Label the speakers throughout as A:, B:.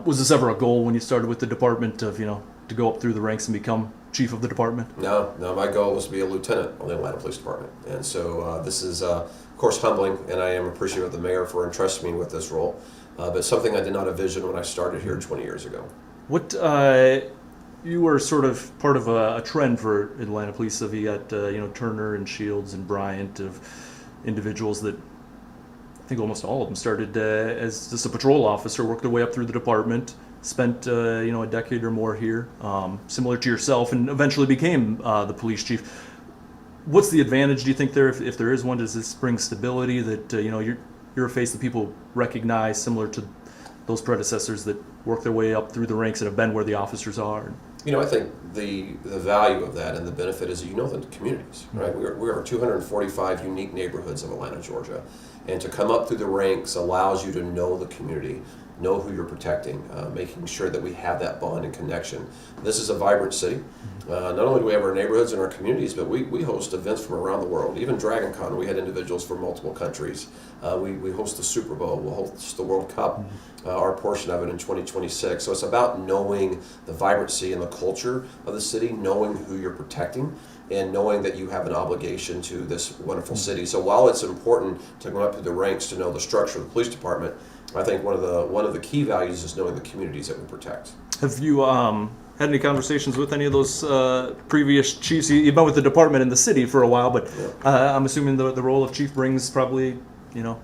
A: Was this ever a goal when you started with the department of, to go up through the ranks and become chief of the department?
B: No, my goal was to be a lieutenant on the Atlanta Police Department. And so this is, of course, humbling, and I am appreciative of the mayor for entrusting me with this role, but something I did not envision when I started here 20 years ago.
A: What, you were sort of part of a trend for Atlanta Police. So you got, Turner and Shields and Bryant, of individuals that I think almost all of them started as just a patrol officer, worked their way up through the department, spent a decade or more here, similar to yourself, and eventually became the police chief. What's the advantage, do you think, there, if there is one? Does this bring stability that you're a face that people recognize, similar to those predecessors that work their way up through the ranks and have been where the officers are?
B: I think the value of that and the benefit is the communities, right? We are 245 unique neighborhoods of Atlanta, Georgia, and to come up through the ranks allows you to know the community, know who you're protecting, making sure that we have that bond and connection. This is a vibrant city. Not only do we have our neighborhoods and our communities, but we host events from around the world. Even Dragon Con, we had individuals from multiple countries. We host the Super Bowl, we'll host the World Cup, our portion of it in 2026. So it's about knowing the vibrancy and the culture of the city, knowing who you're protecting, and knowing that you have an obligation to this wonderful city. So while it's important to go up through the ranks to know the structure of the police department, I think one of the key values is knowing the communities that we protect.
A: Have you had any conversations with any of those previous chiefs? You've been with the department in the city for a while, but I'm assuming the role of chief brings probably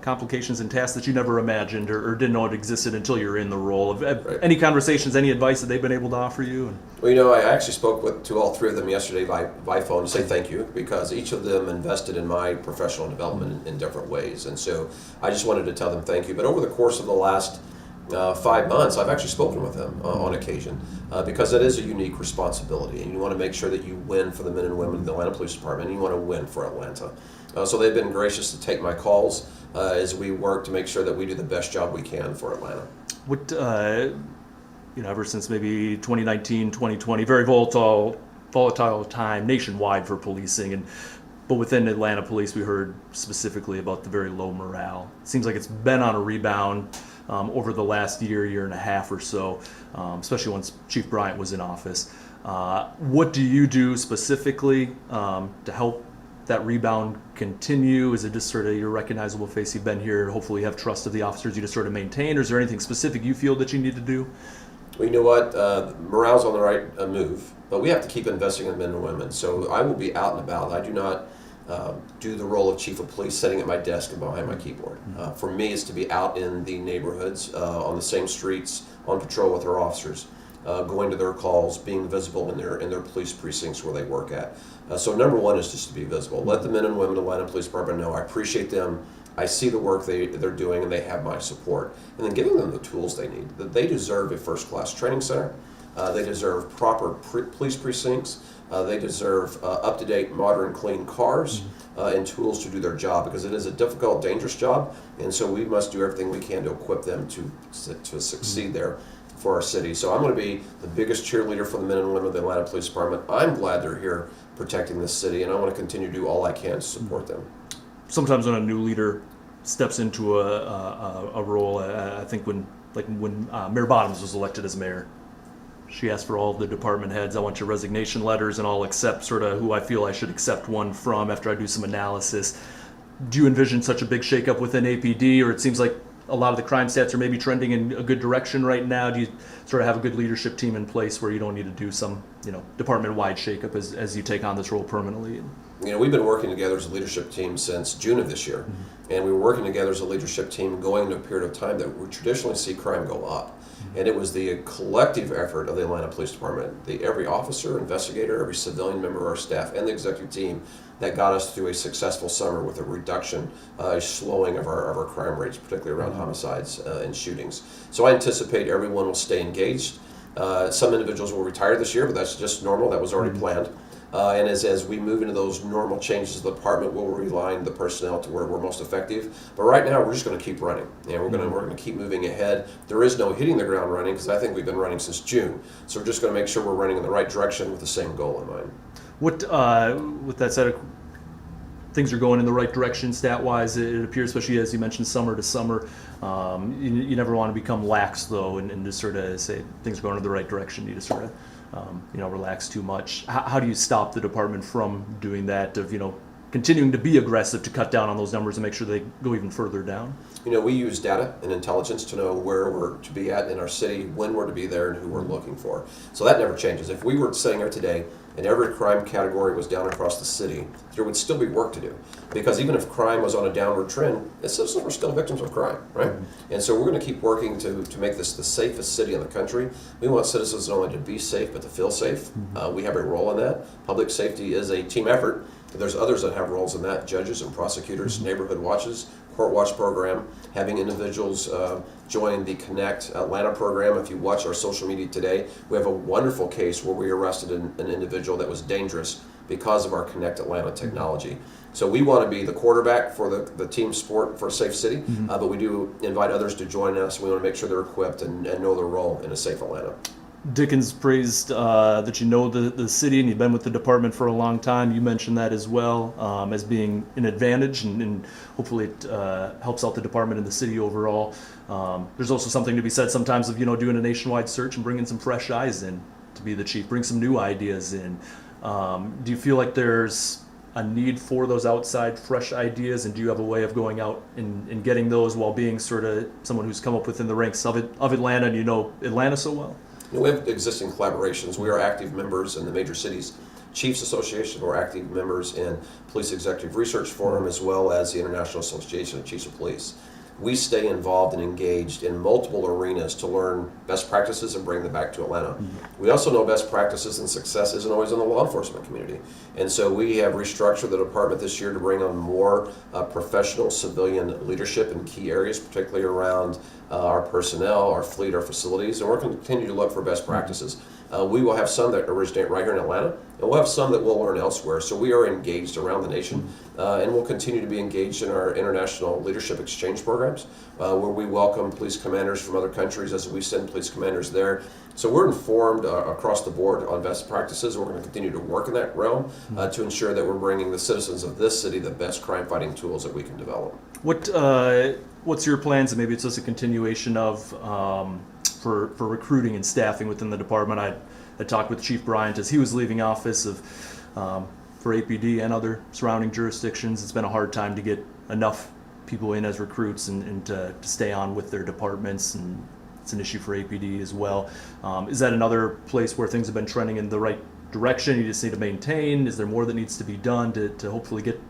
A: complications and tasks that you never imagined or didn't know it existed until you're in the role. Right. Any conversations, any advice that they've been able to offer you?
B: Well, I actually spoke to all three of them yesterday by phone to say thank you, because each of them invested in my professional development in different ways. And so I just wanted to tell them thank you. But over the course of the last 5 months, I've actually spoken with them on occasion, because it is a unique responsibility, and you want to make sure that you win for the men and women of the Atlanta Police Department, and you want to win for Atlanta. So they've been gracious to take my calls as we work to make sure that we do the best job we can for Atlanta.
A: What, ever since maybe 2019, 2020, very volatile time nationwide for policing, but within Atlanta Police, we heard specifically about the very low morale. It seems like it's been on a rebound over the last year and a half or so, especially once Chief Bryant was in office. What do you do specifically to help that rebound continue? Is it just sort of your recognizable face? You've been here, hopefully you have trust of the officers you just sort of maintain, or is there anything specific you feel that you need to do?
B: Well, you know what? Morale's on the right move, but we have to keep investing in men and women. So I will be out and about. I do not do the role of chief of police sitting at my desk and behind my keyboard. For me, it's to be out in the neighborhoods, on the same streets, on patrol with our officers, going to their calls, being visible in their police precincts where they work at. So number one is just to be visible. Let the men and women of the Atlanta Police Department know I appreciate them. I see the work they're doing, and they have my support. And then giving them the tools they need. That they deserve a first-class training center. They deserve proper police precincts. They deserve up-to-date, modern, clean cars and tools to do their job, because it is a difficult, dangerous job, and so we must do everything we can to equip them to succeed there for our city. So I'm going to be the biggest cheerleader for the men and women of the Atlanta Police Department. I'm glad they're here protecting this city, and I want to continue to do all I can to support them.
A: Sometimes when a new leader steps into a role, I think when Mayor Bottoms was elected as mayor, she asked for all the department heads, I want your resignation letters, and I'll accept sort of who I feel I should accept one from after I do some analysis. Do you envision such a big shakeup within APD, or it seems like a lot of the crime stats are maybe trending in a good direction right now? Do you sort of have a good leadership team in place where you don't need to do some, department-wide shakeup as you take on this role permanently?
B: We've been working together as a leadership team since June of this year, and we were working together as a leadership team going into a period of time that we traditionally see crime go up. And it was the collective effort of the Atlanta Police Department, every officer, investigator, every civilian member of our staff, and the executive team that got us through a successful summer with a reduction, a slowing of our crime rates, particularly around homicides and shootings. So I anticipate everyone will stay engaged. Some individuals will retire this year, but that's just normal. That was already planned. And as we move into those normal changes to the department, we'll realign the personnel to where we're most effective. But right now, we're just going to keep running, and we're going to keep moving ahead. There is no hitting the ground running, because I think we've been running since June. So we're just going to make sure we're running in the right direction with the same goal in mind.
A: What, with that said, things are going in the right direction stat-wise. It appears, especially as you mentioned, summer to summer. You never want to become lax, though, and just sort of say things are going in the right direction. You just sort of, relax too much. How do you stop the department from doing that, of, continuing to be aggressive to cut down on those numbers and make sure they go even further down?
B: We use data and intelligence to know where we're to be at in our city, when we're to be there, and who we're looking for. So that never changes. If we were sitting here today and every crime category was down across the city, there would still be work to do. Because even if crime was on a downward trend, citizens were still victims of crime, right? And so we're going to keep working to make this the safest city in the country. We want citizens not only to be safe, but to feel safe. We have a role in that. Public safety is a team effort. There's others that have roles in that, judges and prosecutors, neighborhood watches, court watch program, having individuals join the Connect Atlanta program. If you watch our social media today, we have a wonderful case where we arrested an individual that was dangerous because of our Connect Atlanta technology. So we want to be the quarterback for the team sport for a safe city, but we do invite others to join us. We want to make sure they're equipped and know their role in a safe Atlanta.
A: Dickens praised that you know the city and you've been with the department for a long time. You mentioned that as well, as being an advantage, and hopefully it helps out the department and the city overall. There's also something to be said sometimes of doing a nationwide search and bringing some fresh eyes in to be the chief, bring some new ideas in. Do you feel like there's a need for those outside fresh ideas, and do you have a way of going out and getting those while being sort of someone who's come up within the ranks of Atlanta, and Atlanta so well?
B: We have existing collaborations. We are active members in the Major Cities Chiefs Association. We're active members in Police Executive Research Forum, as well as the International Association of Chiefs of Police. We stay involved and engaged in multiple arenas to learn best practices and bring them back to Atlanta. We also know best practices and success isn't always in the law enforcement community. And so we have restructured the department this year to bring on more professional civilian leadership in key areas, particularly around our personnel, our fleet, our facilities, and we're going to continue to look for best practices. We will have some that originate right here in Atlanta, and we'll have some that we'll learn elsewhere. So we are engaged around the nation, and we'll continue to be engaged in our international leadership exchange programs, where we welcome police commanders from other countries as we send police commanders there. So we're informed across the board on best practices. We're going to continue to work in that realm to ensure that we're bringing the citizens of this city the best crime-fighting tools that we can develop.
A: What's your plans, and maybe it's just a continuation of for recruiting and staffing within the department? I talked with Chief Bryant as he was leaving office for APD and other surrounding jurisdictions. It's been a hard time to get enough people in as recruits and to stay on with their departments, and it's an issue for APD as well. Is that another place where things have been trending in the right direction? You just need to maintain? Is there more that needs to be done to hopefully get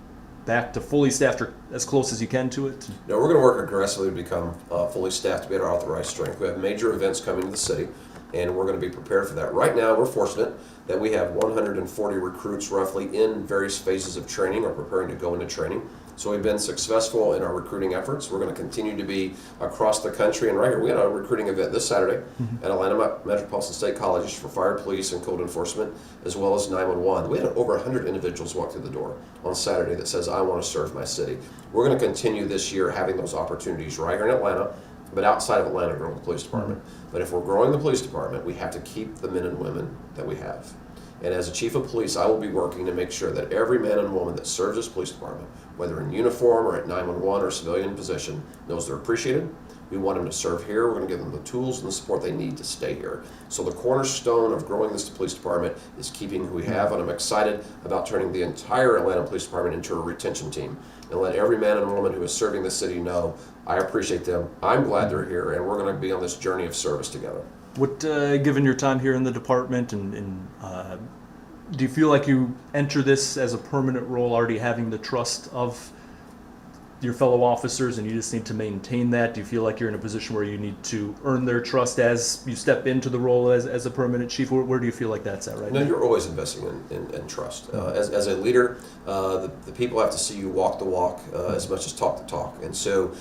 A: back to fully staffed or as close as you can to it?
B: No, we're going to work aggressively to become fully staffed to be at our authorized strength. We have major events coming to the city, and we're going to be prepared for that. Right now, we're fortunate that we have 140 recruits roughly in various phases of training or preparing to go into training. So we've been successful in our recruiting efforts. We're going to continue to be across the country. And right here, we had a recruiting event this Saturday at Atlanta Metropolitan State Colleges for fire, police, and code enforcement, as well as 911. We had over 100 individuals walk through the door on Saturday that says, I want to serve my city. We're going to continue this year having those opportunities right here in Atlanta, but outside of Atlanta, growing the police department. But if we're growing the police department, we have to keep the men and women that we have. And as a chief of police, I will be working to make sure that every man and woman that serves this police department, whether in uniform or at 911 or civilian position, knows they're appreciated. We want them to serve here. We're going to give them the tools and the support they need to stay here. So the cornerstone of growing this police department is keeping who we have, and I'm excited about turning the entire Atlanta Police Department into a retention team and let every man and woman who is serving the city know I appreciate them, I'm glad they're here, and we're going to be on this journey of service together.
A: What, given your time here in the department, and do you feel like you enter this as a permanent role, already having the trust of your fellow officers, and you just need to maintain that? Do you feel like you're in a position where you need to earn their trust as you step into the role as a permanent chief? Where do you feel like that's at right now?
B: No, you're always investing in trust. As a leader, the people have to see you walk the walk as much as talk the talk. And so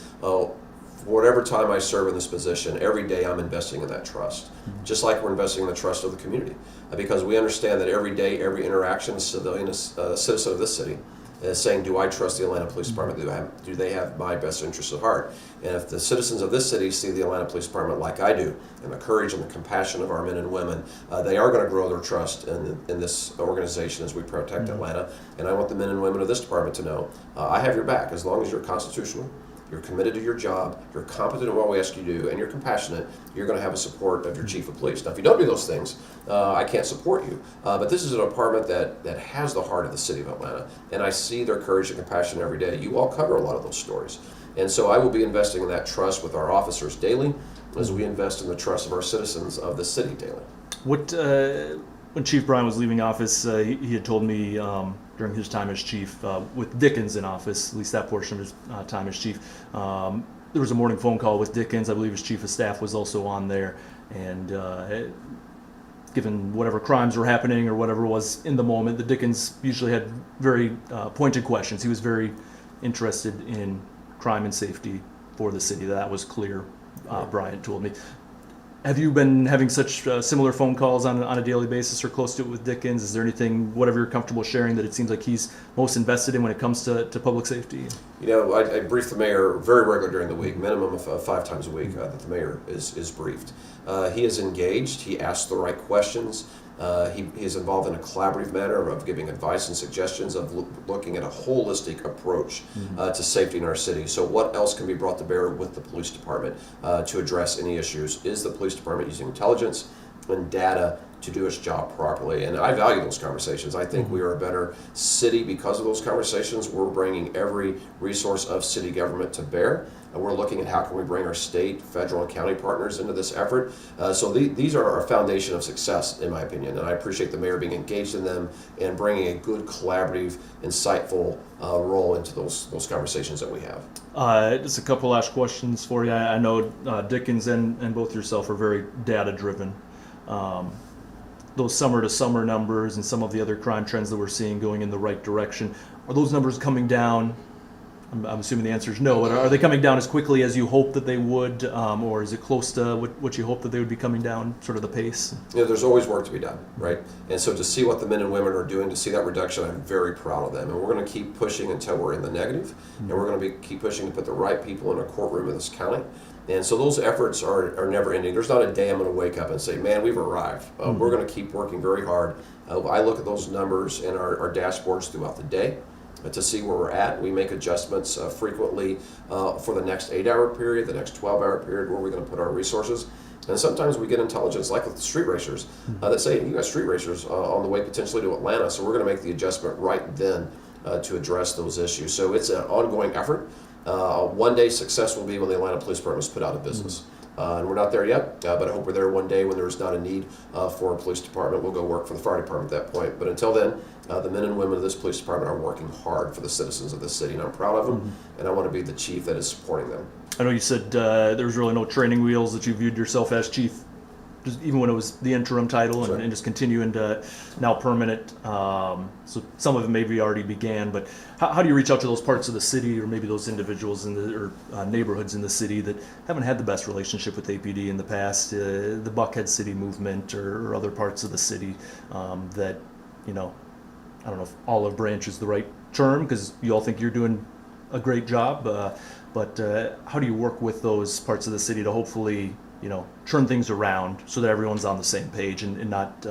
B: whatever time I serve in this position, every day I'm investing in that trust, just like we're investing in the trust of the community. Because we understand that every day, every interaction, a citizen of this city as saying, do I trust the Atlanta Police Department? Do they have my best interests at heart? And if the citizens of this city see the Atlanta Police Department like I do, and the courage and the compassion of our men and women, they are going to grow their trust in this organization as we protect Atlanta. And I want the men and women of this department to know I have your back as long as you're constitutional, you're committed to your job, you're competent in what we ask you to do, and you're compassionate, you're going to have a support of your chief of police. Now, if you don't do those things, I can't support you. But this is a department that has the heart of the city of Atlanta, and I see their courage and compassion every day. You all cover a lot of those stories. And so I will be investing in that trust with our officers daily as we invest in the trust of our citizens of the city daily.
A: When Chief Bryant was leaving office, he had told me during his time as chief, with Dickens in office, at least that portion of his time as chief, there was a morning phone call with Dickens. I believe his chief of staff was also on there, and given whatever crimes were happening or whatever was in the moment, the Dickens usually had very pointed questions. He was very interested in crime and safety for the city. That was clear, Bryant told me. Have you been having such similar phone calls on a daily basis or close to it with Dickens? Is there anything, whatever you're comfortable sharing, that it seems like he's most invested in when it comes to public safety?
B: You know, I brief the mayor very regularly during the week, minimum of 5 times a week that the mayor is briefed. He is engaged. He asks the right questions. He is involved in a collaborative manner of giving advice and suggestions, of looking at a holistic approach to safety in our city. So what else can be brought to bear with the police department to address any issues? Is the police department using intelligence and data to do its job properly? And I value those conversations. I think we are a better city because of those conversations. We're bringing every resource of city government to bear. And we're looking at how can we bring our state, federal, and county partners into this effort. So these are our foundation of success, in my opinion. And I appreciate the mayor being engaged in them and bringing a good, collaborative, insightful role into those conversations that we have.
A: Just a couple last questions for you. I know Dickens and both yourself are very data-driven. Those summer-to-summer numbers and some of the other crime trends that we're seeing going in the right direction, are those numbers coming down? I'm assuming the answer is no, but are they coming down as quickly as you hope that they would, or is it close to what you hope that they would be coming down, sort of the pace?
B: You know, there's always work to be done, right? And so to see what the men and women are doing, to see that reduction, I'm very proud of them. And we're going to keep pushing until we're in the negative, and we're going to keep pushing to put the right people in a courtroom in this county. And so those efforts are never ending. There's not a day I'm going to wake up and say, man, we've arrived. We're going to keep working very hard. I look at those numbers in our dashboards throughout the day to see where we're at. We make adjustments frequently for the next 8-hour period, the next 12-hour period, where we're going to put our resources. And sometimes we get intelligence, like with the street racers, that say, you got street racers on the way potentially to Atlanta, so we're going to make the adjustment right then to address those issues. So it's an ongoing effort. One day success will be when the Atlanta Police Department is put out of business. And we're not there yet, but I hope we're there one day when there's not a need for a police department. We'll go work for the fire department at that point. But until then, the men and women of this police department are working hard for the citizens of this city, and I'm proud of them, and I want to be the chief that is supporting them.
A: I know you said there was really no training wheels, that you viewed yourself as chief, just even when it was the interim title, and just continue into now permanent. So some of it maybe already began, but how do you reach out to those parts of the city, or maybe those individuals or neighborhoods in the city that haven't had the best relationship with APD in the past, the Buckhead City movement or other parts of the city that, you know, I don't know if olive branch is the right term, because you all think you're doing a great job, but how do you work with those parts of the city to hopefully, you know, turn things around so that everyone's on the same page and not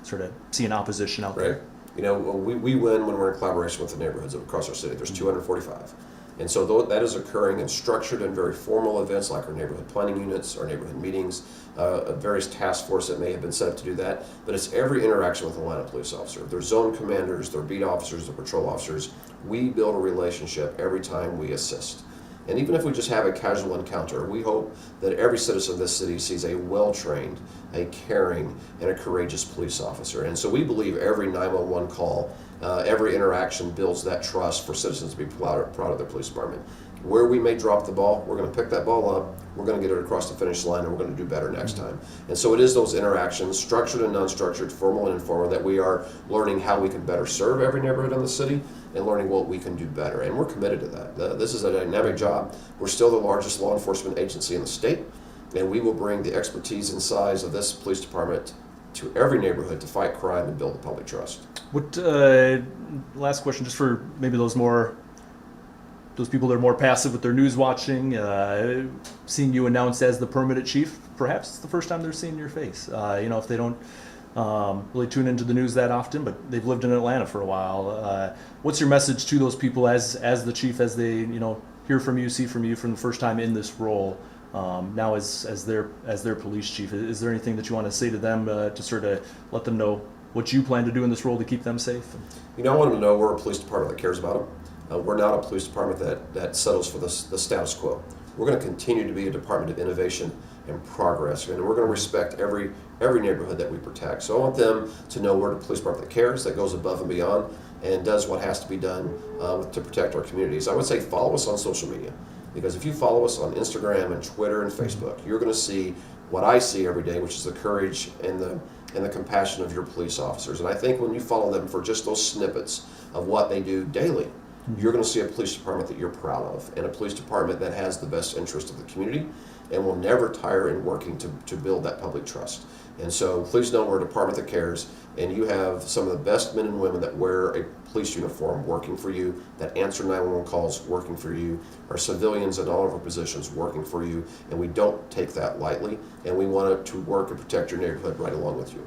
A: sort of see an opposition out there?
B: You know, we win when we're in collaboration with the neighborhoods across our city. There's 245. And so that is occurring in structured and very formal events like our neighborhood planning units, our neighborhood meetings, various task force that may have been set up to do that. But it's every interaction with an Atlanta police officer. Their zone commanders, their beat officers, their patrol officers. We build a relationship every time we assist. And even if we just have a casual encounter, we hope that every citizen of this city sees a well-trained, a caring, and a courageous police officer. And so we believe every 911 call, every interaction builds that trust for citizens to be proud of their police department. Where we may drop the ball, we're going to pick that ball up, we're going to get it across the finish line, and we're going to do better next time. And so it is those interactions, structured and non-structured, formal and informal, that we are learning how we can better serve every neighborhood in the city and learning what we can do better. And we're committed to that. This is a dynamic job. We're still the largest law enforcement agency in the state, and we will bring the expertise and size of this police department to every neighborhood to fight crime and build the public trust.
A: What last question, just for maybe those people that are more passive with their news watching, seeing you announced as the permanent chief, perhaps it's the first time they're seeing your face. If they don't really tune into the news that often, but they've lived in Atlanta for a while. What's your message to those people as the chief, as they hear from you, see from you from the first time in this role, now as their police chief? Is there anything that you want to say to them to sort of let them know what you plan to do in this role to keep them safe?
B: I want them to know we're a police department that cares about them. We're not a police department that settles for the status quo. We're going to continue to be a department of innovation and progress, and we're going to respect every neighborhood that we protect. So I want them to know we're the police department that cares, that goes above and beyond, and does what has to be done to protect our communities. I would say follow us on social media, because if you follow us on Instagram and Twitter and Facebook, you're going to see what I see every day, which is the courage and the compassion of your police officers. And I think when you follow them for just those snippets of what they do daily, you're going to see a police department that you're proud of, and a police department that has the best interest of the community and will never tire in working to build that public trust. And so please know we're a department that cares, and you have some of the best men and women that wear a police uniform working for you, that answer 911 calls working for you, our civilians in all of our positions working for you, and we don't take that lightly, and we want to work and protect your neighborhood right along with you.